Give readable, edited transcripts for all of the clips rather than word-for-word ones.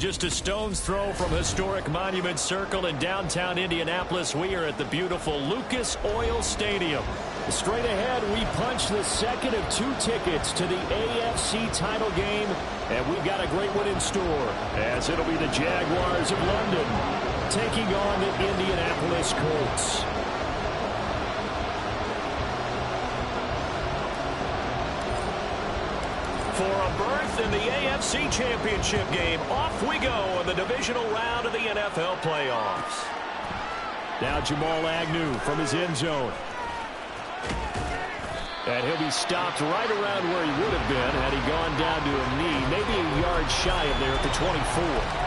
Just a stone's throw from historic Monument Circle in downtown Indianapolis. We are at the beautiful Lucas Oil Stadium. Straight ahead, we punch the second of 2 tickets to the AFC title game, and we've got a great one in store, as it'll be the Jaguars of London taking on the Indianapolis Colts. For a berth in the AFC Championship game, off we go in the divisional round of the NFL playoffs. Now Jamal Agnew from his end zone. And he'll be stopped right around where he would have been had he gone down to a knee, maybe a yard shy of there at the 24.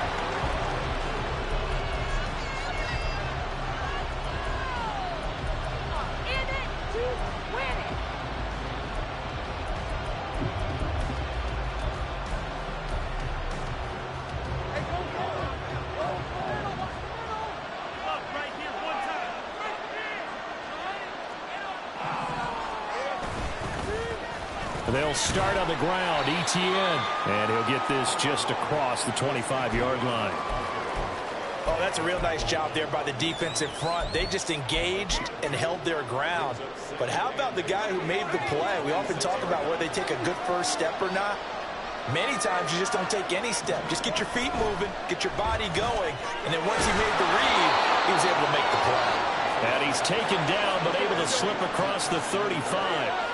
They'll start on the ground, Etienne, and he'll get this just across the 25-yard line. Oh, that's a real nice job there by the defensive front. They just engaged and held their ground. But how about the guy who made the play? We often talk about whether they take a good first step or not. Many times you just don't take any step. Just get your feet moving, get your body going, and then once he made the read, he was able to make the play. And he's taken down but able to slip across the 35.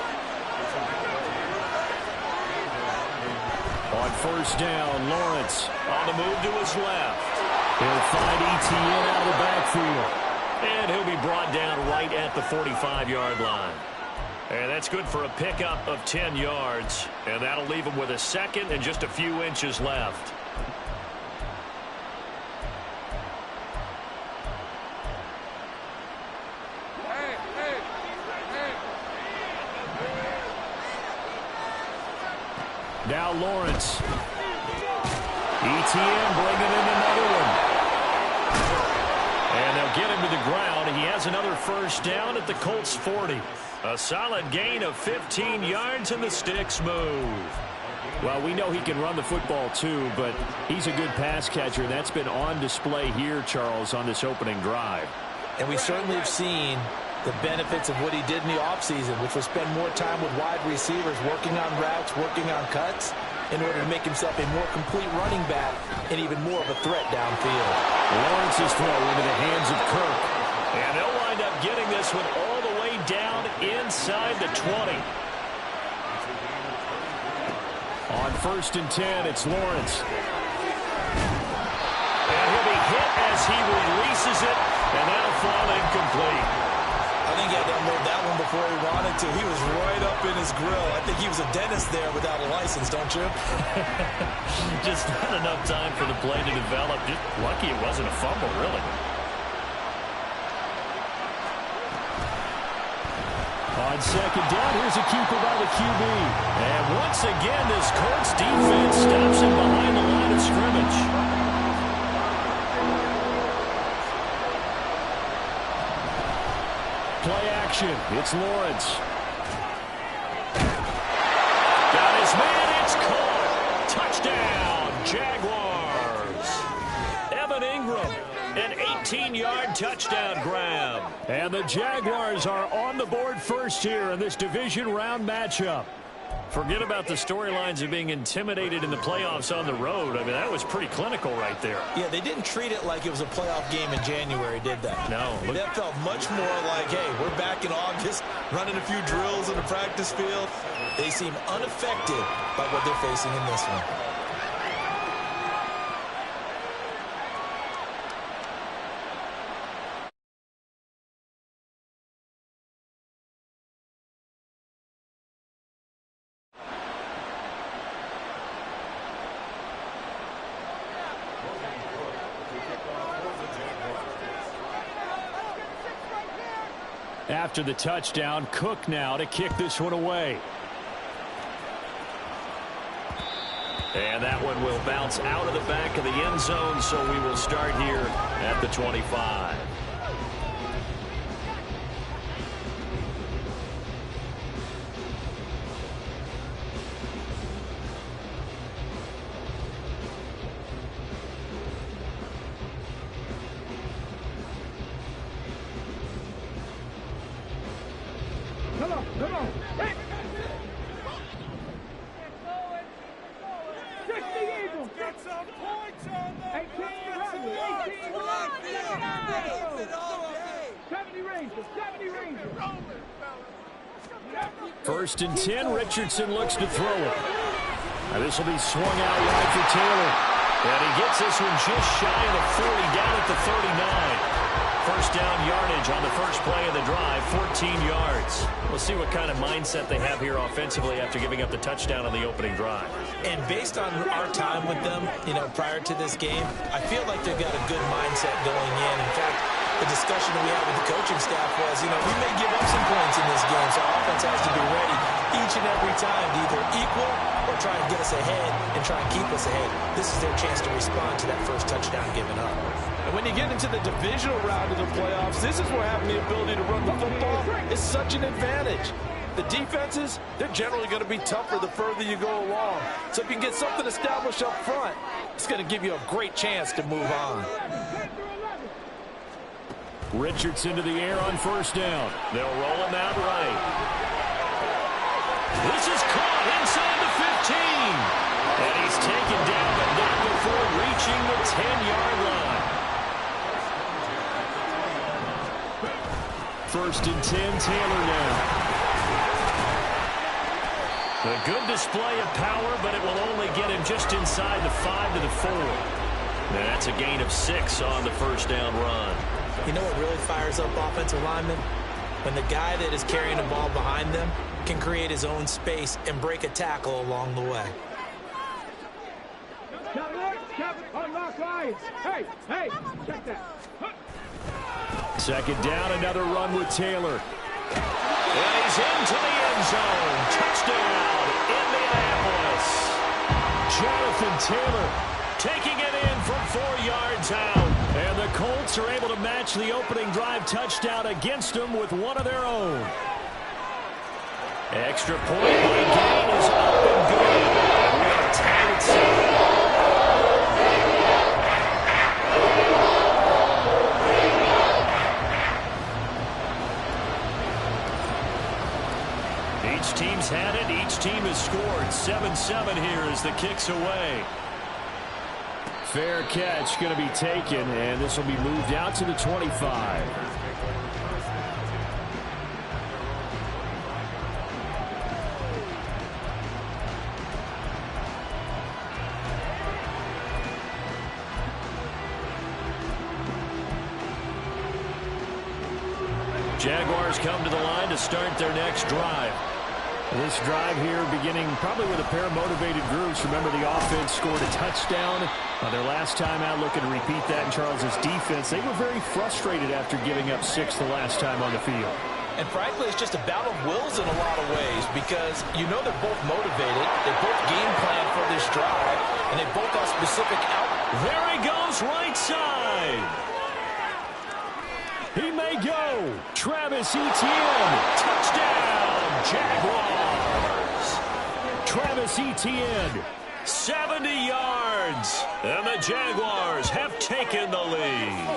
On first down, Lawrence on the move to his left. He'll find Etienne out of the backfield. And he'll be brought down right at the 45-yard line. And that's good for a pickup of 10 yards. And that'll leave him with a second and just a few inches left. Now Lawrence. Etienne bringing in another one. And they'll get him to the ground. He has another first down at the Colts 40. A solid gain of 15 yards and the sticks move. Well, we know he can run the football too, but he's a good pass catcher. That's been on display here, Charles, on this opening drive. And we certainly have seen the benefits of what he did in the offseason, which was spend more time with wide receivers, working on routes, working on cuts, in order to make himself a more complete running back and even more of a threat downfield. Lawrence's throw into the hands of Kirk. And they'll wind up getting this one all the way down inside the 20. On first and 10, it's Lawrence. And he'll be hit as he releases it, and that'll fall incomplete. I think he had to unload that one before he wanted to. He was right up in his grill. I think he was a dentist there without a license, don't you? Just not enough time for the play to develop. Just lucky it wasn't a fumble, really. On second down, here's a keeper by the QB. And once again, this Colts defense stops him behind the line of scrimmage. Play action. It's Lawrence. Got his man. It's caught. Touchdown, Jaguars. Evan Ingram, an 18-yard touchdown grab. And the Jaguars are on the board first here in this division round matchup. Forget about the storylines of being intimidated in the playoffs on the road. I mean, that was pretty clinical right there. Yeah, they didn't treat it like it was a playoff game in January, did they? No. That felt much more like, hey, we're back in August, running a few drills in the practice field. They seem unaffected by what they're facing in this one. After the touchdown, Cook now to kick this one away. And that one will bounce out of the back of the end zone, so we will start here at the 25. First and 10, Richardson looks to throw it. This will be swung out wide for Taylor. And he gets this one just shy of the 40, down at the 39. First down yardage on the first play of the drive, 14 yards. We'll see what kind of mindset they have here offensively after giving up the touchdown on the opening drive. And based on our time with them, prior to this game, I feel like they've got a good mindset going in. In fact, the discussion that we had with the coaching staff was, we may give up some points in this game, so our offense has to be ready each and every time to either equal or try and get us ahead and try and keep us ahead. This is their chance to respond to that first touchdown given up. And when you get into the divisional round of the playoffs, this is where having the ability to run the football is such an advantage. The defenses, they're generally going to be tougher the further you go along. So if you can get something established up front, it's going to give you a great chance to move on. Richardson to the air on first down. They'll roll him out right. This is caught inside the 15. And he's taken down, but not before reaching the 10-yard line. First and 10, Taylor now. A good display of power, but it will only get him just inside the 5 to the 4. And that's a gain of 6 on the first down run. You know what really fires up offensive linemen? When the guy that is carrying the ball behind them can create his own space and break a tackle along the way. Hey, check that. Second down, another run with Taylor. And he's into the end zone. Touchdown, Indianapolis. Jonathan Taylor taking it in from 4 yards out. And the Colts are able to match the opening drive touchdown against them with one of their own. Extra point by Gain is up and good. And we are tied at 7. Each team's had it. Each team has scored. 7-7 here as the kick's away. Fair catch going to be taken, and this will be moved out to the 25. Jaguars come to the line to start their next drive. This drive here beginning probably with a pair of motivated groups. Remember, the offense scored a touchdown their last time out, looking to repeat that in Charles's defense. They were very frustrated after giving up 6 the last time on the field. And frankly, it's just a battle of wills in a lot of ways because they're both motivated. They both game plan for this drive, and they both have specific out. There he goes, right side. He may go. Travis Etienne. Touchdown, Jaguars. Travis Etienne, 70 yards. And the Jaguars have taken the lead.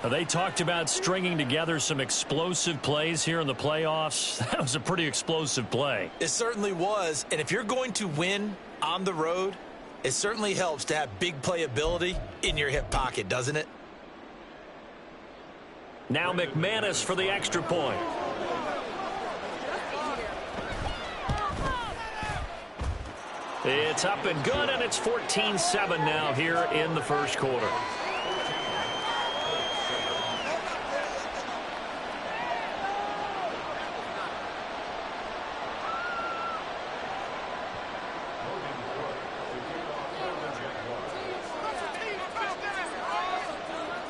They talked about stringing together some explosive plays here in the playoffs. That was a pretty explosive play. It certainly was. And if you're going to win on the road, it certainly helps to have big playability in your hip pocket, doesn't it? Now McManus for the extra point. It's up and good, and it's 14-7 now here in the first quarter.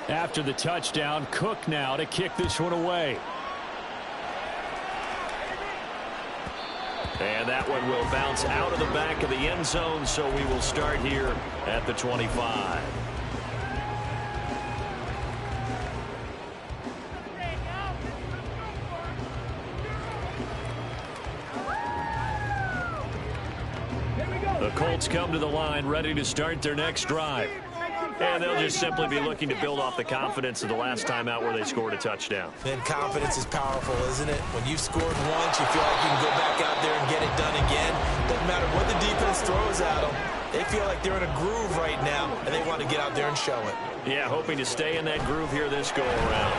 After the touchdown, Cook now to kick this one away. And that one will bounce out of the back of the end zone, so we will start here at the 25. The Colts come to the line ready to start their next drive. And they'll just simply be looking to build off the confidence of the last time out where they scored a touchdown. And confidence is powerful, isn't it? When you've scored once, you feel like you can go back out there and get it done again. But matter what the defense throws at them, they feel like they're in a groove right now, and they want to get out there and show it. Yeah, hoping to stay in that groove here this go-around.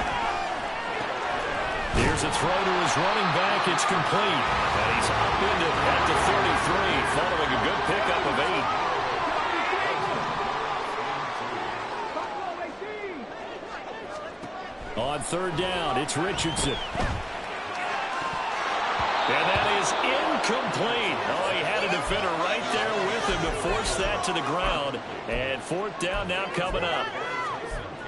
Here's a throw to his running back. It's complete. And he's up into at the 33, following a good pickup of 8. On third down, it's Richardson. And that is incomplete. Oh, he had a defender right there with him to force that to the ground. And fourth down now coming up.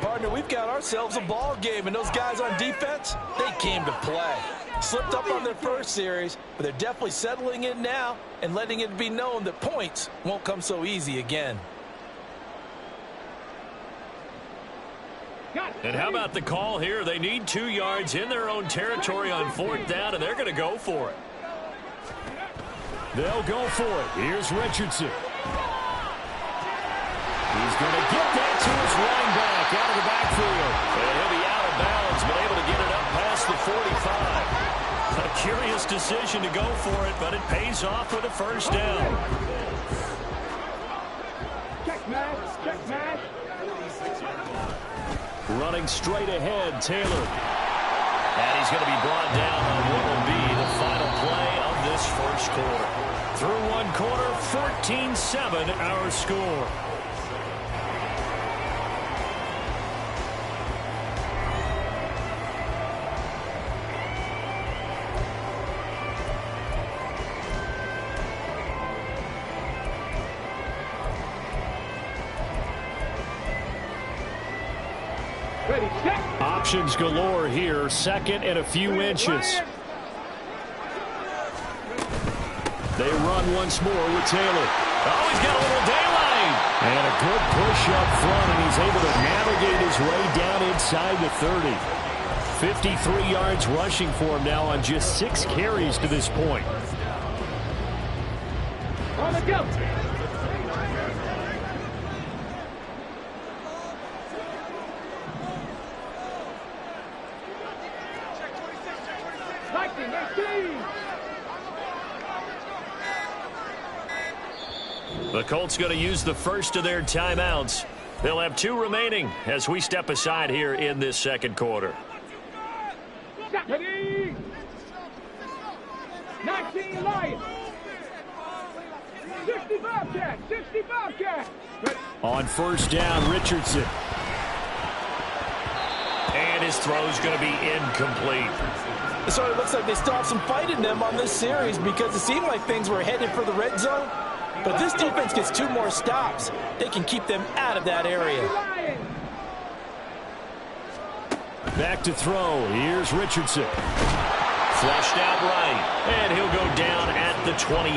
Partner, we've got ourselves a ball game, and those guys on defense, they came to play. Slipped up on their first series, but they're definitely settling in now and letting it be known that points won't come so easy again. And how about the call here? They need 2 yards in their own territory on fourth down, and they're going to go for it. They'll go for it. Here's Richardson. He's going to get that to his running back out of the backfield. And he'll be out of bounds, but able to get it up past the 45. A curious decision to go for it, but it pays off with a first down. Check match. Check match. Running straight ahead, Taylor. And he's going to be brought down on what will be the final play of this first quarter. Through one quarter, 14-7 our score. Ready, check. Options galore here. Second and a few inches. They run once more with Taylor. Oh, he's got a little daylight. And a good push up front, and he's able to navigate his way down inside the 30. 53 yards rushing for him now on just 6 carries to this point. On the go. The Colts going to use the first of their timeouts. They'll have 2 remaining as we step aside here in this second quarter. Ready. 19 Lions. 65 cat. 65 cat. Ready. On first down, Richardson. And his throw's going to be incomplete. So it looks like they still have some fight in them on this series because it seemed like things were headed for the red zone. But this defense gets 2 more stops. They can keep them out of that area. Back to throw. Here's Richardson. Flushed out right. And he'll go down at the 28.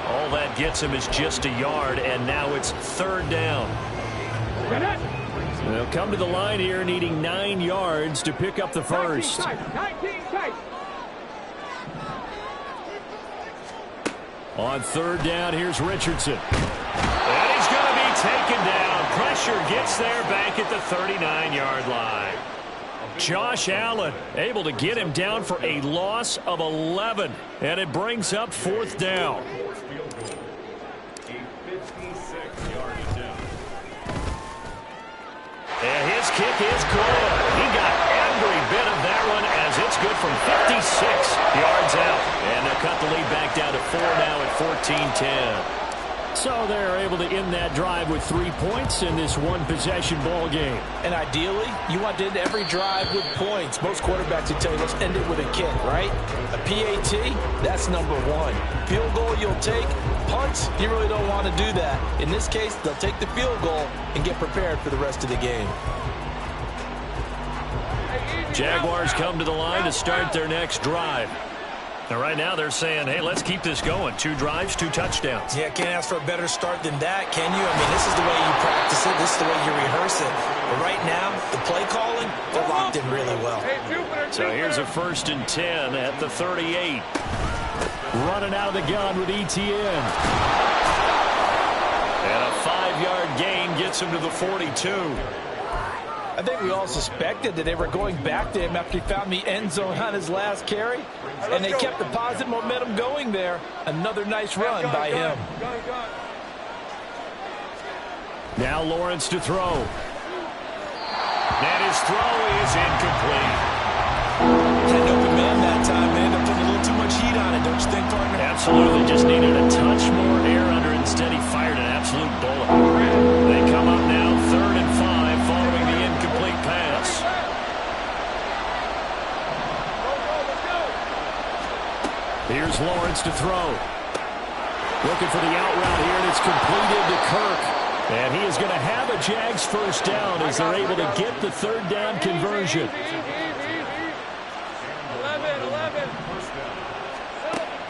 All that gets him is just a yard, and now it's third down. They'll come to the line here needing 9 yards to pick up the first. 19 tight. On third down, here's Richardson. And he's going to be taken down. Pressure gets there back at the 39-yard line. Josh Allen able to get him down for a loss of 11. And it brings up fourth down. And his kick is good. He got every bit of that one as it's good from 56 yards out. And they'll cut the lead back down to 4 now at 14-10. So they're able to end that drive with 3 points in this one-possession ball game. And ideally, you want to end every drive with points. Most quarterbacks would tell you, let's end it with a kick, right? A PAT, that's number 1. Field goal you'll take. Punts, you really don't want to do that. In this case, they'll take the field goal and get prepared for the rest of the game. Jaguars come to the line to start their next drive. Now, right now, they're saying, hey, let's keep this going. 2 drives, 2 touchdowns. Yeah, can't ask for a better start than that, can you? I mean, this is the way you practice it. This is the way you rehearse it. But right now, the play calling, they're locked in really well. So here's a 1st and 10 at the 38. Running out of the gun with Etienne. And a 5-yard gain gets him to the 42. I think we all suspected that they were going back to him after he found the end zone on his last carry, and they kept the positive momentum going there. Another nice run by him. Now Lawrence to throw. And his throw is incomplete. Had an open man that time. They ended up putting a little too much heat on it, don't you think, partner? Absolutely. Just needed a touch more air under it. Instead, he fired an absolute bullet. They come up now, 3rd and 5, following the incomplete pass. Here's Lawrence to throw. Looking for the out route here, and it's completed to Kirk. And he is going to have a Jags first down as they're able to get the 3rd down conversion.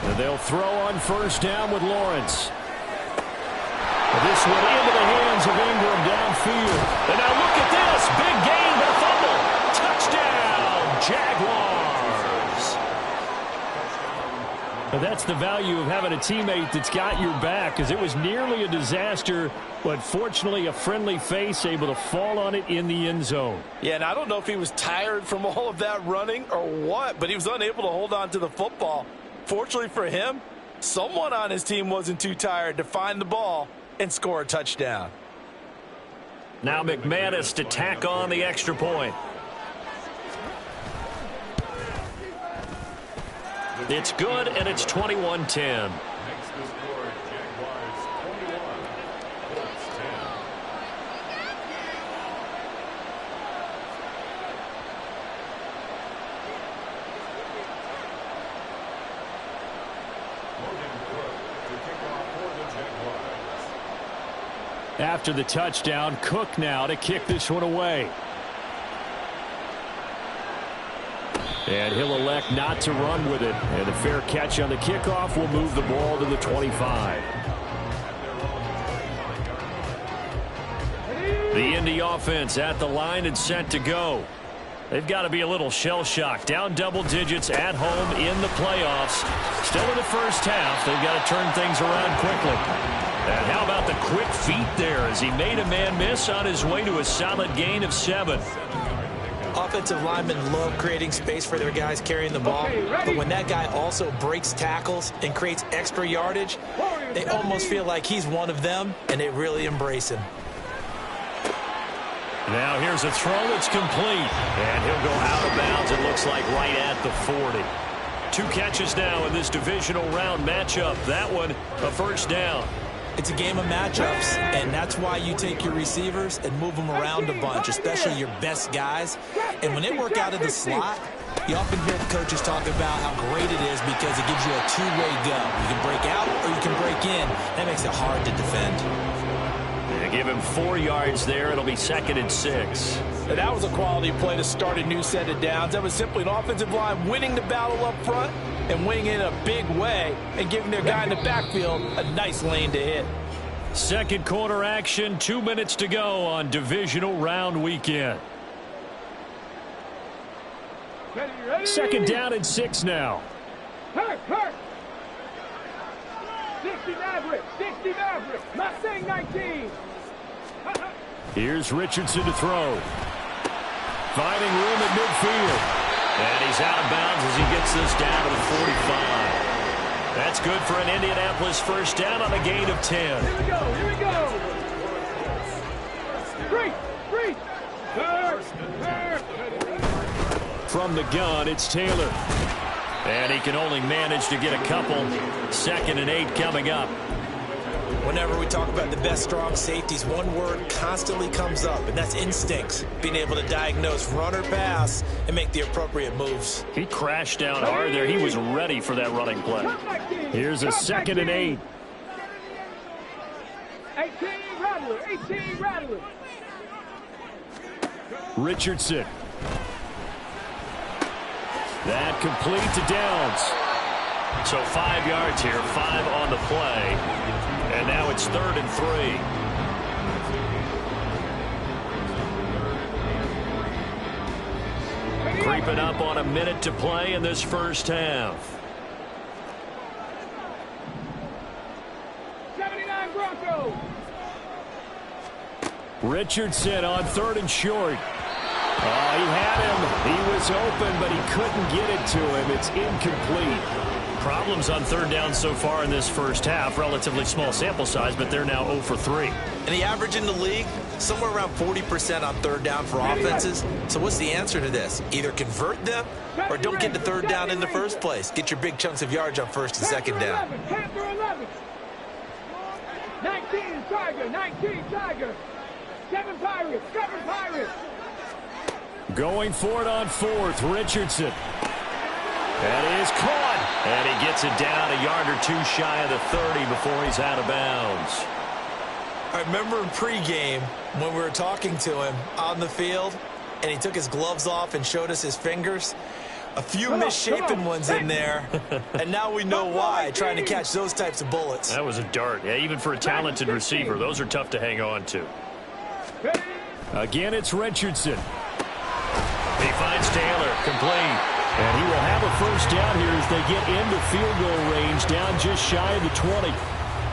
And they'll throw on first down with Lawrence. This one into the hands of Ingram downfield. And now look at this. Big gain, but a fumble. Touchdown, Jaguars. But that's the value of having a teammate that's got your back, because it was nearly a disaster, but fortunately a friendly face able to fall on it in the end zone. Yeah, and I don't know if he was tired from all of that running or what, but he was unable to hold on to the football. Fortunately for him, someone on his team wasn't too tired to find the ball and score a touchdown. Now McManus to tack on the extra point. It's good, and it's 21-10. After the touchdown, Cook now to kick this one away. And he'll elect not to run with it. And a fair catch on the kickoff will move the ball to the 25. The Indy offense at the line and set to go. They've got to be a little shell-shocked. Down double digits at home in the playoffs. Still in the first half. They've got to turn things around quickly. And how about the quick feet there as he made a man miss on his way to a solid gain of 7. Offensive linemen love creating space for their guys carrying the ball, but when that guy also breaks tackles and creates extra yardage, they almost feel like he's one of them, and they really embrace him. Now here's a throw that's complete, and he'll go out of bounds, it looks like, right at the 40. 2 catches now in this divisional round matchup. That one, a first down. It's a game of matchups, and that's why you take your receivers and move them around a bunch, especially your best guys. And when they work out of the slot, you often hear the coaches talk about how great it is because it gives you a two-way go. You can break out or you can break in. That makes it hard to defend. They give him 4 yards there. It'll be 2nd and 6. And that was a quality play to start a new set of downs. That was simply an offensive line winning the battle up front and winning in a big way and giving their guy in the backfield a nice lane to hit. Second quarter action, 2 minutes to go on divisional round weekend. Second down and 6 now. Hurt. 60 Maverick. Mustang 19. Here's Richardson to throw. Finding room at midfield. And he's out of bounds as he gets this down to the 45. That's good for an Indianapolis first down on a gain of 10. Here we go. Free. From the gun, it's Taylor. And he can only manage to get a couple. 2nd and 8 coming up. Whenever we talk about the best strong safeties, one word constantly comes up, and that's instincts. Being able to diagnose run or pass and make the appropriate moves. He crashed down hard there. He was ready for that running play. Here's a 2nd and 8. 18 Rattler. Richardson. That complete to Downs. So 5 yards here, 5 on the play. And now it's 3rd and 3. Creeping up on a minute to play in this first half. 79 Broncos. Richardson on 3rd and short. Oh, he had him. He was open, but he couldn't get it to him. It's incomplete. Problems on third down so far in this first half. Relatively small sample size, but they're now 0 for 3. And the average in the league, somewhere around 40% on third down for offenses. So what's the answer to this? Either convert them or don't get to third down in the first place. Get your big chunks of yards on first and second down. 19 Tiger, 19 Tiger. 7 Pirates, 7 Pirates. Going for it on fourth, Richardson. That is caught. And he gets it down a yard or two shy of the 30 before he's out of bounds. I remember in pregame when we were talking to him on the field, and he took his gloves off and showed us his fingers. A few misshapen ones in there, and now we know why, trying to catch those types of bullets. That was a dart. Yeah, even for a talented receiver, those are tough to hang on to. Again, it's Richardson. He finds Taylor, complete. And he will have a first down here as they get into field goal range, down just shy of the 20.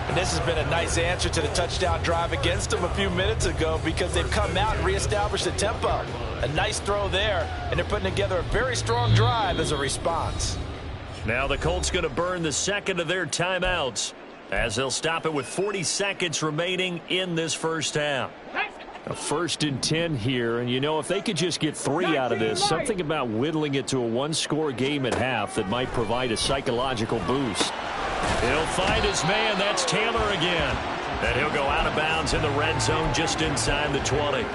And this has been a nice answer to the touchdown drive against them a few minutes ago because they've come out and reestablished the tempo. A nice throw there, and they're putting together a very strong drive as a response. Now the Colts going to burn the second of their timeouts as they'll stop it with 40 seconds remaining in this first half. A 1st and 10 here, and you know, if they could just get 3 out of this, something about whittling it to a one-score game at half that might provide a psychological boost. He'll find his man. That's Taylor again. And he'll go out of bounds in the red zone just inside the 20.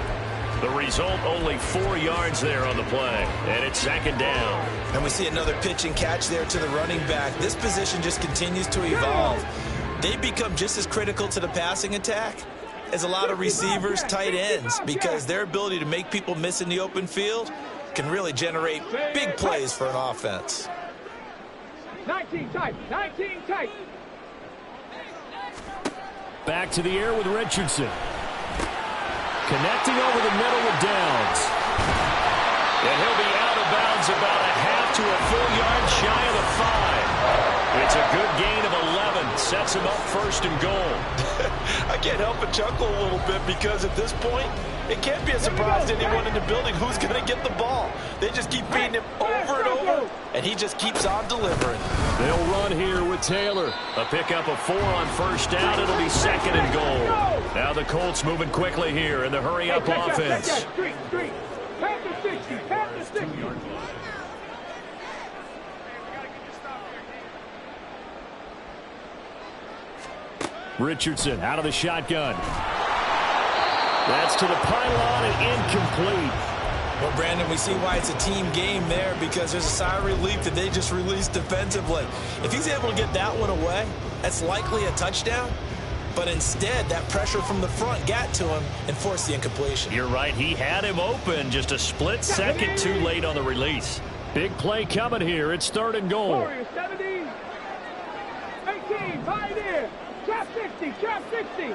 The result, only 4 yards there on the play, and it's second down. And we see another pitch and catch there to the running back. This position just continues to evolve. They become just as critical to the passing attack as a lot of receivers, tight ends, because their ability to make people miss in the open field can really generate big plays for an offense. 19 tight, 19 tight. Back to the air with Richardson. Connecting over the middle with Downs. And he'll be out of bounds about a half to a full yard shy of the 5. It's a good gain of 11. Sets him up first and goal. I can't help but chuckle a little bit because at this point, it can't be a surprise to anyone in the building who's going to get the ball. They just keep beating him over and over, and he just keeps on delivering. They'll run here with Taylor. A pickup of 4 on first down. It'll be second and goal. Now the Colts moving quickly here in the hurry-up offense. Street. Pass the 60, pass the 60. Richardson out of the shotgun. That's to the pylon and incomplete. Well, Brandon, we see why it's a team game there because there's a sigh of relief that they just released defensively. If he's able to get that one away, that's likely a touchdown. But instead, that pressure from the front got to him and forced the incompletion. You're right. He had him open. Just a split second too late on the release. Big play coming here. It's third and goal. Warriors 70. 18, Pioneer. Trap 60, trap 60.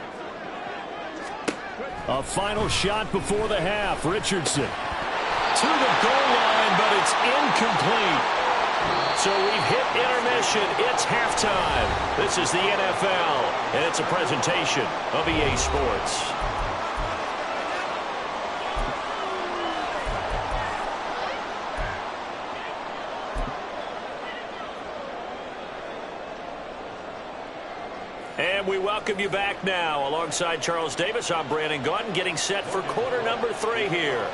A final shot before the half. Richardson to the goal line, but it's incomplete. So we've hit intermission. It's halftime. This is the NFL, and it's a presentation of EA Sports. And we welcome you back now. Alongside Charles Davis, I'm Brandon Gaudin, getting set for quarter number 3 here.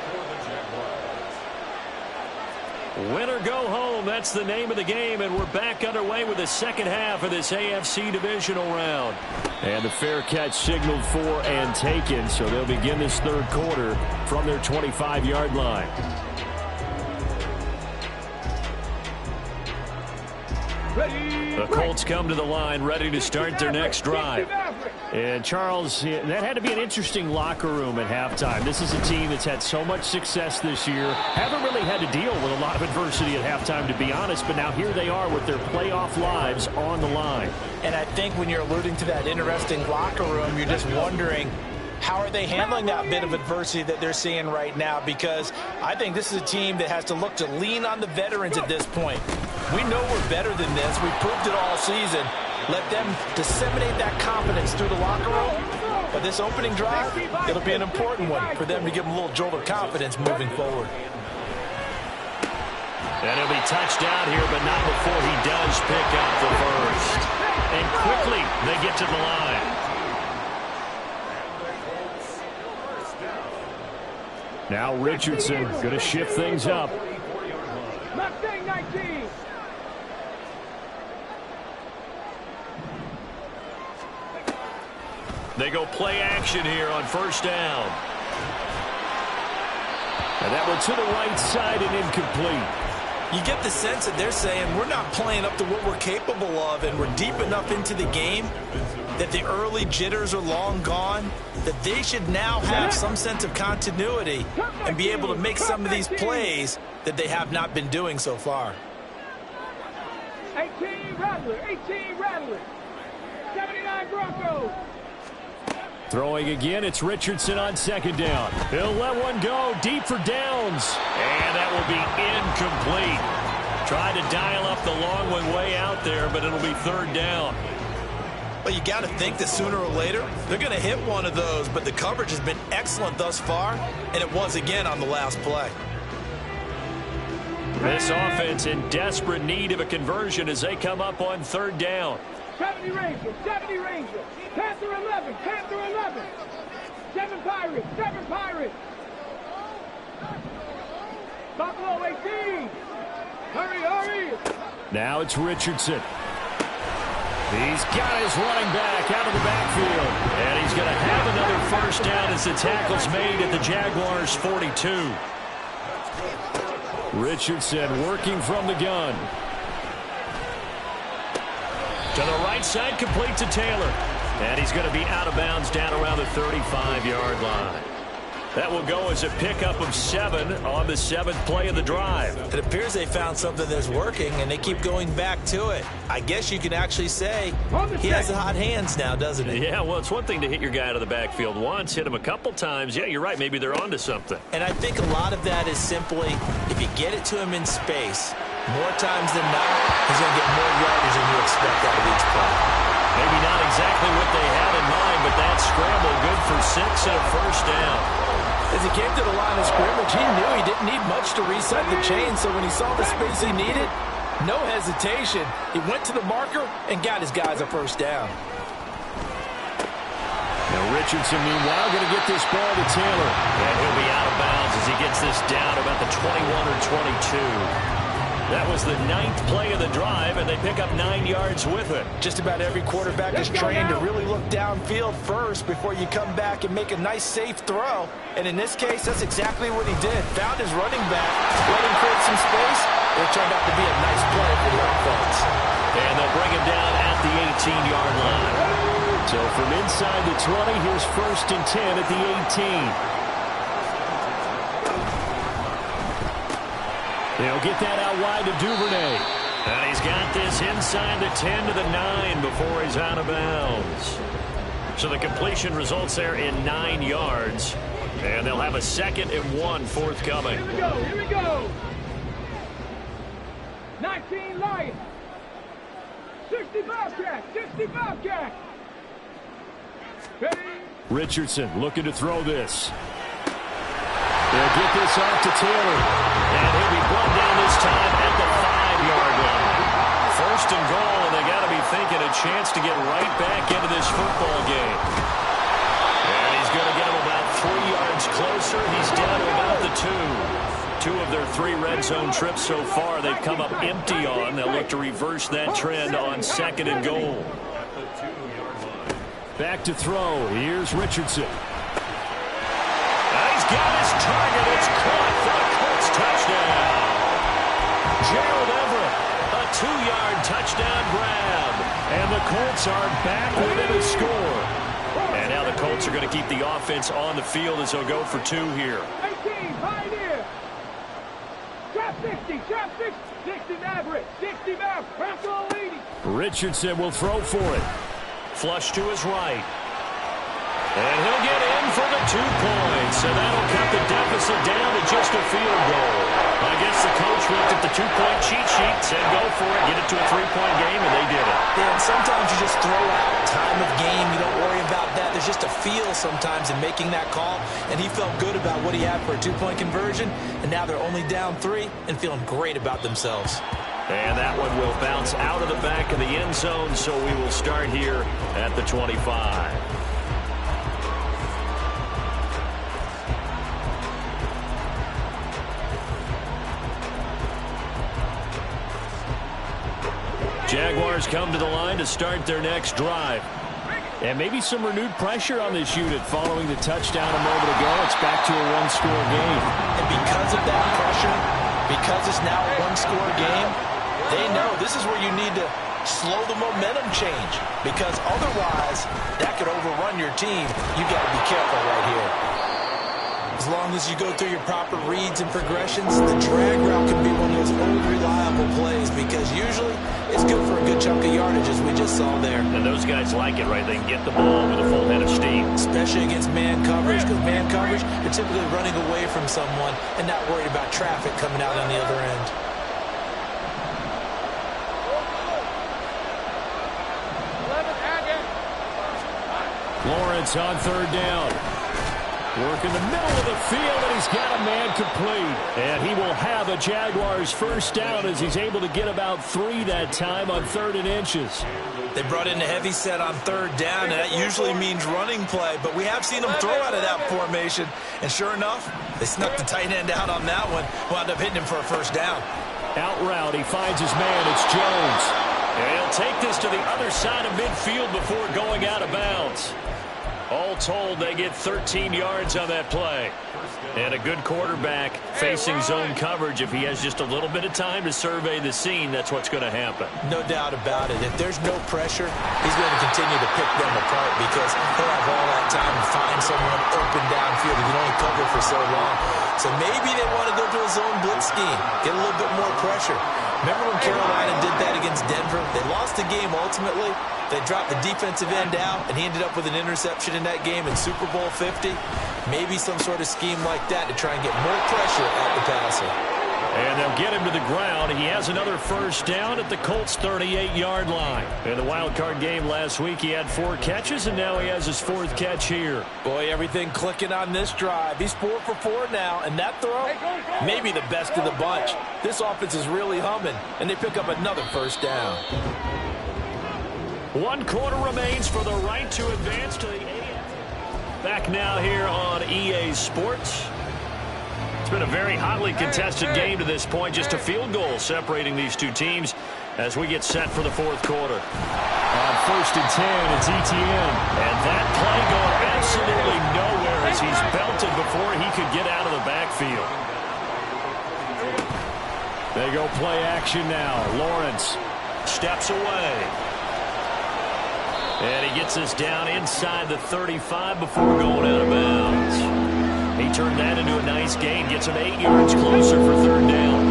Win or go home, that's the name of the game, and we're back underway with the second half of this AFC divisional round. And the fair catch signaled for and taken, so they'll begin this third quarter from their 25-yard line. The Colts come to the line ready to start their next drive. And Charles, that had to be an interesting locker room at halftime. This is a team that's had so much success this year. Haven't really had to deal with a lot of adversity at halftime, to be honest. But now here they are with their playoff lives on the line. And I think when you're alluding to that interesting locker room, you're just wondering, how are they handling that bit of adversity that they're seeing right now? Because I think this is a team that has to look to lean on the veterans at this point. We know we're better than this. We've proved it all season. Let them disseminate that confidence through the locker room. But this opening drive, it'll be an important one for them to give them a little jolt of confidence moving forward. And he'll be touched out here, but not before he does pick up the first. And quickly, they get to the line. Now Richardson going to shift things up. Mustang 19. They go play action here on first down. And that one to the right side and incomplete. You get the sense that they're saying we're not playing up to what we're capable of, and we're deep enough into the game that the early jitters are long gone, that they should now have some sense of continuity and be able to make some of these plays that they have not been doing so far. 18 Rattler, 18 Rattler. 79 Broncos. Throwing again, it's Richardson on second down. He'll let one go deep for downs. And that will be incomplete. Tried to dial up the long one way out there, but it'll be third down. Well, you got to think that sooner or later they're going to hit one of those, but the coverage has been excellent thus far, and it was again on the last play. This offense in desperate need of a conversion as they come up on third down. 70 Rangers, 70 Rangers. Panther 11, Panther 11. 7 Pirates, 7 Pirates. Buffalo 18. Hurry, hurry. Now it's Richardson. He's got his running back out of the backfield. And he's going to have another first down as the tackle's made at the Jaguars' 42. Richardson working from the gun. To the right side, complete to Taylor. And he's going to be out of bounds down around the 35-yard line. That will go as a pickup of 7 on the 7th play of the drive. It appears they found something that's working, and they keep going back to it. I guess you can actually say he has hot hands now, doesn't he? Yeah, well, it's one thing to hit your guy out of the backfield once, hit him a couple times. Yeah, you're right. Maybe they're onto something. And I think a lot of that is simply if you get it to him in space, more times than not, he's going to get more yardage than you expect out of each play. Maybe not exactly what they had in mind, but that scramble good for 6 and a first down. As he came to the line of scrimmage, he knew he didn't need much to reset the chain, so when he saw the space he needed, no hesitation. He went to the marker and got his guys a first down. Now Richardson, meanwhile, going to get this ball to Taylor. And he'll be out of bounds as he gets this down about the 21 or 22. That was the 9th play of the drive, and they pick up 9 yards with it. Just about every quarterback is trained to really look downfield first before you come back and make a nice, safe throw. And in this case, that's exactly what he did. Found his running back, let him create some space. It turned out to be a nice play for the offense. And they'll bring him down at the 18-yard line. So from inside the 20, here's 1st and 10 at the 18. They'll get that out wide to Duvernay. And he's got this inside the 10 to the 9 before he's out of bounds. So the completion results there in 9 yards. And they'll have a 2nd and 1 forthcoming. Here we go, here we go. 19 Lions. 60 Bobcats, 60 Bobcats. Ready? Richardson looking to throw this. They'll get this off to Taylor. And he'll be brought down this time at the 5-yard line. 1st and goal, and they got to be thinking a chance to get right back into this football game. And he's going to get him about 3 yards closer. He's down to about the 2. 2 of their 3 red zone trips so far they've come up empty on. They'll look to reverse that trend on 2nd and goal. Back to throw. Here's Richardson. Got his target. It's caught for the Colts touchdown. Gerald Everett, a 2-yard touchdown grab. And the Colts are back within a score. And now the Colts are going to keep the offense on the field as they'll go for 2 here. 18, Pioneer. Trap 60, trap 60. 60 Maverick, 60 Maverick. Bronco 80. Richardson will throw for it. Flush to his right. And he'll get in for the 2 points. So that'll cut the deficit down to just a field goal. I guess the coach looked at the two-point cheat sheet, said go for it, get it to a three-point game, and they did it. Yeah, and sometimes you just throw out time of game. You don't worry about that. There's just a feel sometimes in making that call, and he felt good about what he had for a two-point conversion, and now they're only down 3 and feeling great about themselves. And that one will bounce out of the back of the end zone, so we will start here at the 25. Jaguars come to the line to start their next drive. And maybe some renewed pressure on this unit following the touchdown a moment ago. It's back to a one-score game. And because of that pressure, because it's now a one-score game, they know this is where you need to slow the momentum change, because otherwise that could overrun your team. You got to be careful right here. As long as you go through your proper reads and progressions, the drag route can be one of those old reliable plays, because usually it's good for a good chunk of yardage, as we just saw there. And those guys like it, right? They can get the ball with a full head of steam. Especially against man coverage, because man coverage, you're typically running away from someone and not worried about traffic coming out on the other end. Lawrence on third down. Work in the middle of the field, and he's got a man complete. And he will have a Jaguars first down as he's able to get about 3 that time on 3rd and inches. They brought in a heavy set on third down, and that usually means running play, but we have seen them throw out of that formation. And sure enough, they snuck the tight end out on that one, wound up hitting him for a first down. Out route, he finds his man. It's Jones. And he'll take this to the other side of midfield before going out of bounds. All told, they get 13 yards on that play. And a good quarterback facing zone coverage. If he has just a little bit of time to survey the scene, that's what's going to happen. No doubt about it. If there's no pressure, he's going to continue to pick them apart, because he'll have all that time to find someone open downfield. He can only cover for so long. So maybe they want to go to a zone blitz scheme, get a little bit more pressure. Remember when Carolina did that against Denver? They lost the game ultimately. They dropped the defensive end out, and he ended up with an interception in that game in Super Bowl 50. Maybe some sort of scheme like that to try and get more pressure at the passer. And they'll get him to the ground. He has another first down at the Colts' 38-yard line. In the wild card game last week, he had 4 catches, and now he has his 4th catch here. Boy, everything clicking on this drive. He's 4 for 4 now, and that throw, maybe the best of the bunch. This offense is really humming, and they pick up another first down. 1 quarter remains for the right to advance to the AFC. Back now here on EA Sports. It's been a very hotly contested game to this point. Just a field goal separating these two teams as we get set for the 4th quarter. On 1st and 10, it's Etienne. And that play going absolutely nowhere as he's belted before he could get out of the backfield. They go play action now. Lawrence steps away. And he gets us down inside the 35 before going out of bounds. He turned that into a nice gain, gets him 8 yards closer for 3rd down.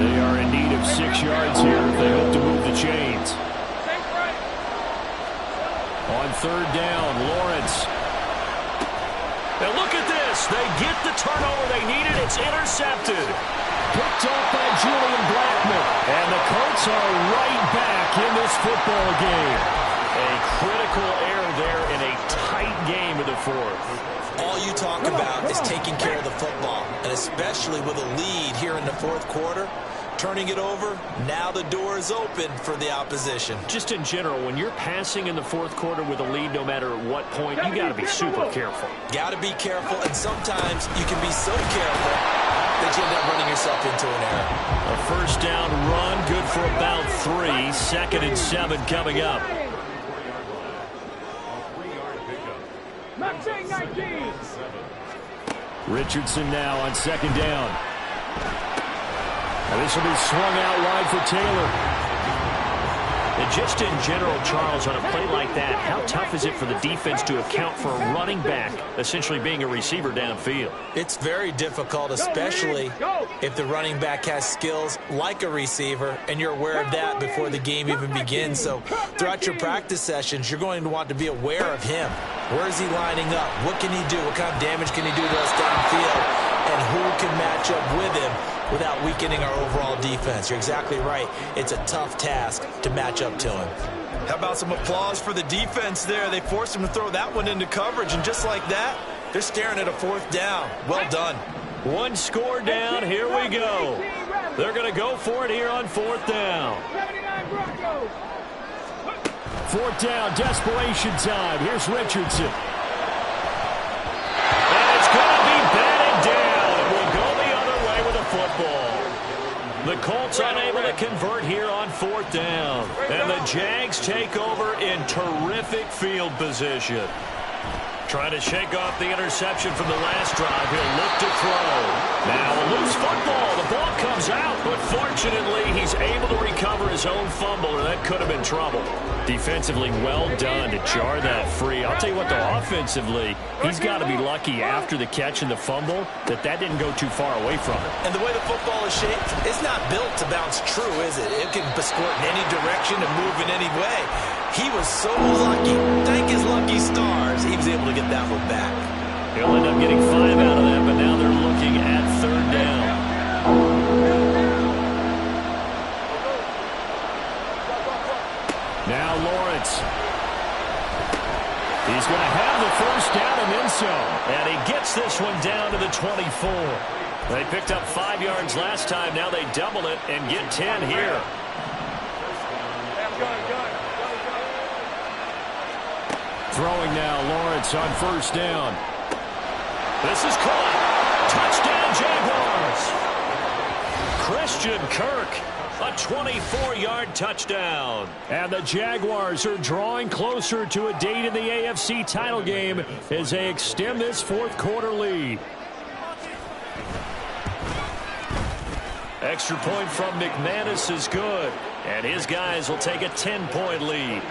They are in need of 6 yards here if they hope to move the chains. On 3rd down, Lawrence. Now look at this. They get the turnover they needed. It's intercepted. Picked up by Julian Blackmon. And the Colts are right back in this football game. A critical error there in a tight game in the 4th. All you talk about is taking care of the football, and especially with a lead here in the 4th quarter, turning it over, now the door is open for the opposition. Just in general, when you're passing in the 4th quarter with a lead, no matter at what point, you got to be super careful. Got to be careful, and sometimes you can be so careful that you end up running yourself into an error. A first down run, good for about 3. 2nd and 7 coming up. Richardson now on 2nd down. And this will be swung out wide for Taylor. And just in general, Charles, on a play like that, how tough is it for the defense to account for a running back essentially being a receiver downfield? It's very difficult, especially if the running back has skills like a receiver, and you're aware of that before the game even begins. So throughout your practice sessions, you're going to want to be aware of him. Where is he lining up? What can he do? What kind of damage can he do to us downfield? And who can match up with him without weakening our overall defense. You're exactly right. It's a tough task to match up to him. How about some applause for the defense there? They forced him to throw that one into coverage, and just like that, they're staring at a 4th down. Well done. One score down. Here we go. They're going to go for it here on 4th down. 79 Broncos. 4th down, desperation time. Here's Richardson. And it's going to be batted down. It will go the other way with the football. The Colts unable to convert here on 4th down. And the Jags take over in terrific field position. Trying to shake off the interception from the last drive. He'll look to throw. Now a loose football. The ball comes out, but fortunately he's able to recover his own fumble, or that could have been trouble. Defensively, well done to jar that free. I'll tell you what, though, offensively, he's got to be lucky after the catch and the fumble that didn't go too far away from him. And the way the football is shaped, it's not built to bounce true, is it? It can squirt in any direction and move in any way. He was so lucky. Thank his lucky stars. He was able to get that one back. He'll end up getting 5 out of that, but now they're looking at 3rd down. Now Lawrence. He's going to have the 1st down and then some. And he gets this one down to the 24. They picked up 5 yards last time. Now they double it and get 10 here. Throwing now, Lawrence on 1st down. This is caught. Touchdown, Jaguars. Christian Kirk, a 24-yard touchdown. And the Jaguars are drawing closer to a date in the AFC title game as they extend this 4th quarter lead. Extra point from McManus is good, and his guys will take a 10-point lead.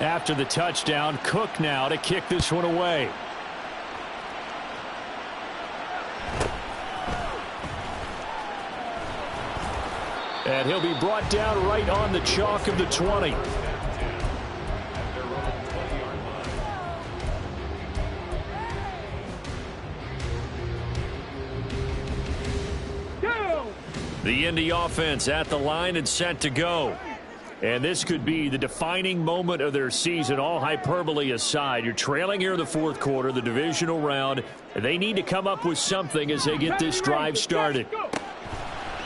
After the touchdown, Cook now to kick this one away. And he'll be brought down right on the chalk of the 20. The Indy offense at the line and set to go. And this could be the defining moment of their season, all hyperbole aside. You're trailing here in the 4th quarter, the divisional round. They need to come up with something as they get this drive started.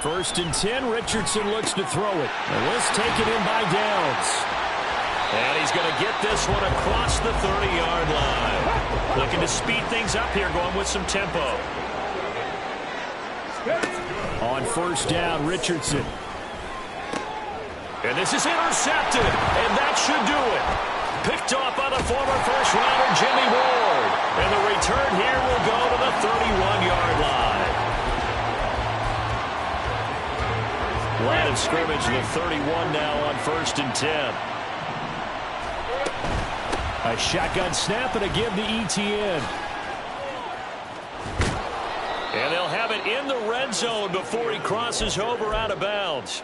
1st and 10, Richardson looks to throw it. And let's take it in by Downs. And he's going to get this one across the 30-yard line. Looking to speed things up here, going with some tempo. On 1st down, Richardson. And this is intercepted, and that should do it. Picked off by the former 1st-rounder Jimmy Ward. And the return here will go to the 31-yard line. Line of scrimmage, the 31 now on 1st and 10. A shotgun snap and a give to Etienne. And they'll have it in the red zone before he crosses over out of bounds.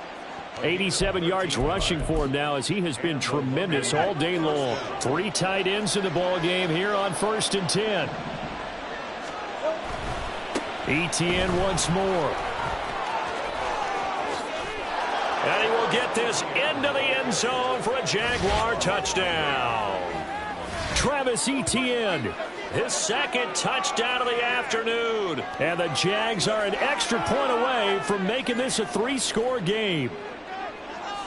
87 yards rushing for him now as he has been tremendous all day long. 3 tight ends in the ball game here on 1st and 10. Etienne once more. And he will get this into the end zone for a Jaguar touchdown. Travis Etienne, his 2nd touchdown of the afternoon. And the Jags are an extra point away from making this a 3-score game.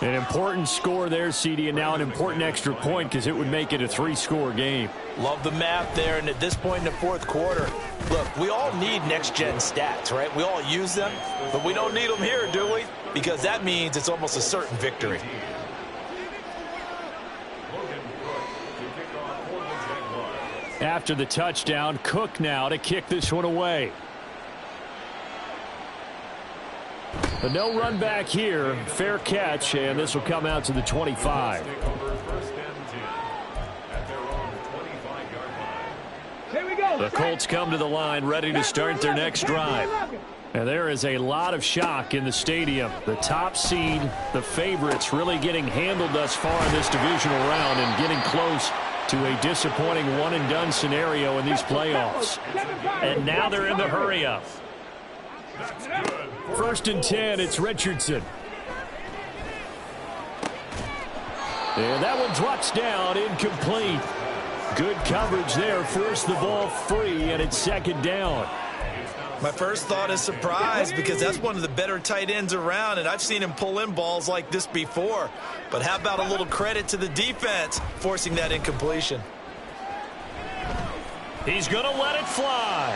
An important score there, CD, and now an important extra point because it would make it a 3-score game. Love the math there, and at this point in the 4th quarter, look, we all need next-gen stats, right? We all use them, but we don't need them here, do we? Because that means it's almost a certain victory. After the touchdown, Cook now to kick this one away. But no run back here. Fair catch, and this will come out to the 25. The Colts come to the line, ready to start their next drive. And there is a lot of shock in the stadium. The top seed, the favorites, really getting handled thus far in this divisional round and getting close to a disappointing one-and-done scenario in these playoffs. And now they're in the hurry-up. 1st and 10, it's Richardson. And that one drops down, incomplete. Good coverage there, forced the ball free, and it's 2nd down. My first thought is surprise, because that's one of the better tight ends around, and I've seen him pull in balls like this before. But how about a little credit to the defense forcing that incompletion? He's going to let it fly.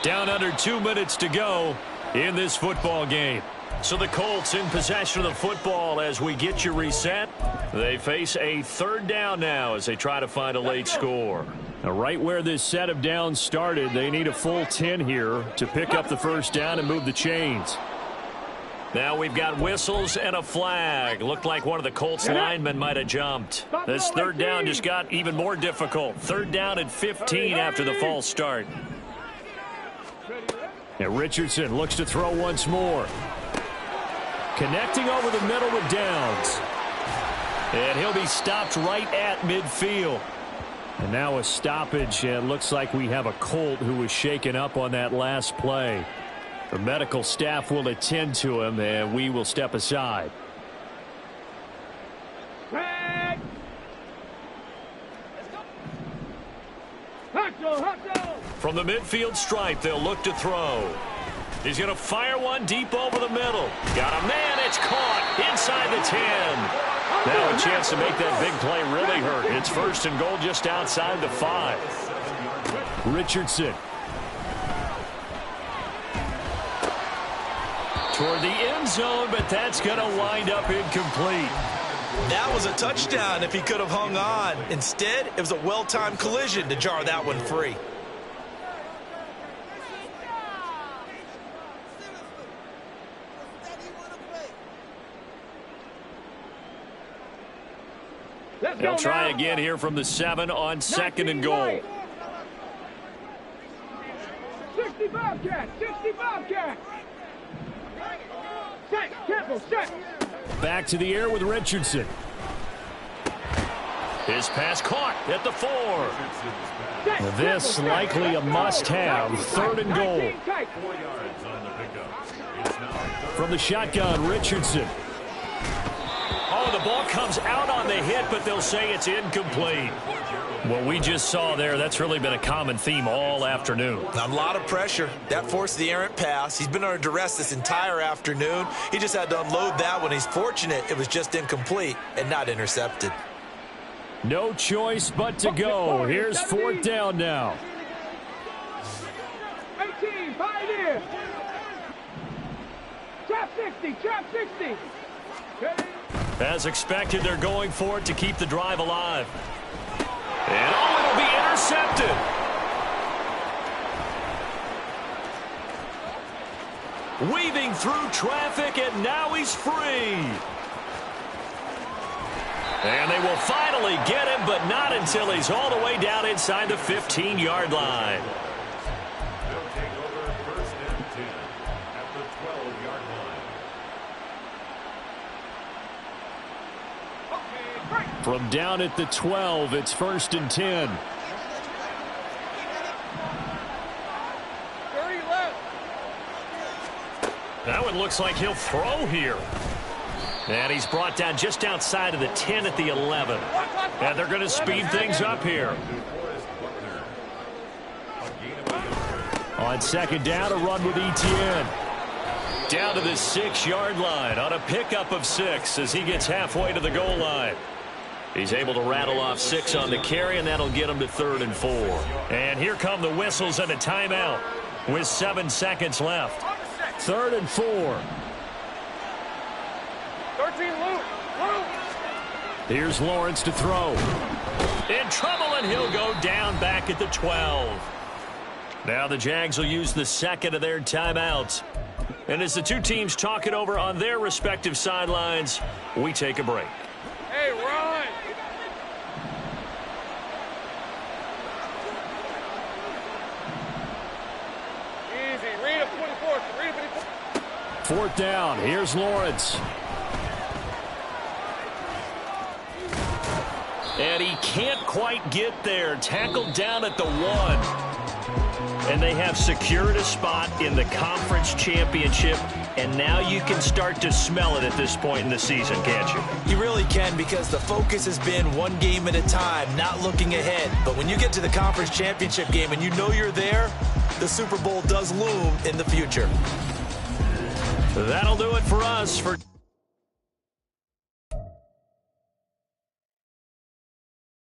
Down under 2 minutes to go in this football game. So the Colts in possession of the football as we get you reset. They face a 3rd down now as they try to find a late score. Now, right where this set of downs started, they need a full 10 here to pick up the 1st down and move the chains. Now we've got whistles and a flag. Looked like one of the Colts linemen might have jumped. This 3rd down just got even more difficult. 3rd down and 15 after the false start. And Richardson looks to throw once more. Connecting over the middle with Downs. And he'll be stopped right at midfield. And now a stoppage, and looks like we have a Colt who was shaken up on that last play. The medical staff will attend to him, and we will step aside. From the midfield stripe, they'll look to throw. He's going to fire one deep over the middle. Got a man, it's caught inside the 10. Now a chance to make that big play really hurt. It's 1st and goal just outside the 5. Richardson. Toward the end zone, but that's going to wind up incomplete. That was a touchdown if he could have hung on. Instead, it was a well-timed collision to jar that one free. They'll try again here from the 7 on 2nd and goal. 65 cat, 65 cat. Set, careful, set. Back to the air with Richardson. His pass caught at the 4. This likely a must-have. 3rd and goal. From the shotgun, Richardson. Oh, the ball comes out on the hit, but they'll say it's incomplete. What we just saw there, that's really been a common theme all afternoon. A lot of pressure. That forced the errant pass. He's been under duress this entire afternoon. He just had to unload that one. He's fortunate it was just incomplete and not intercepted. No choice but to go. Here's 4th down now. 18, pioneer. Trap 60, trap 60. As expected, they're going for it to keep the drive alive. And oh, it'll be intercepted. Weaving through traffic, and now he's free. And they will finally get him, but not until he's all the way down inside the 15-yard line. They'll take over 1st and 10 at the 12-yard line. From down at the 12, it's 1st and 10. That one looks like he'll throw here. And he's brought down just outside of the 10 at the 11. And they're going to speed things up here. On 2nd down, a run with Etienne. Down to the 6-yard line on a pickup of 6 as he gets halfway to the goal line. He's able to rattle off 6 on the carry, and that'll get him to 3rd and 4. And here come the whistles and a timeout with 7 seconds left. 3rd and 4. 13, Luke. Here's Lawrence to throw. In trouble, and he'll go down back at the 12. Now the Jags will use the 2nd of their timeouts. And as the two teams talk it over on their respective sidelines, we take a break. Hey, Ron. Easy. Read up 24. Read up 24. 4th down. Here's Lawrence. And he can't quite get there. Tackled down at the 1. And they have secured a spot in the conference championship. And now you can start to smell it at this point in the season, can't you? You really can, because the focus has been one game at a time, not looking ahead. But when you get to the conference championship game and you know you're there, the Super Bowl does loom in the future. That'll do it for us.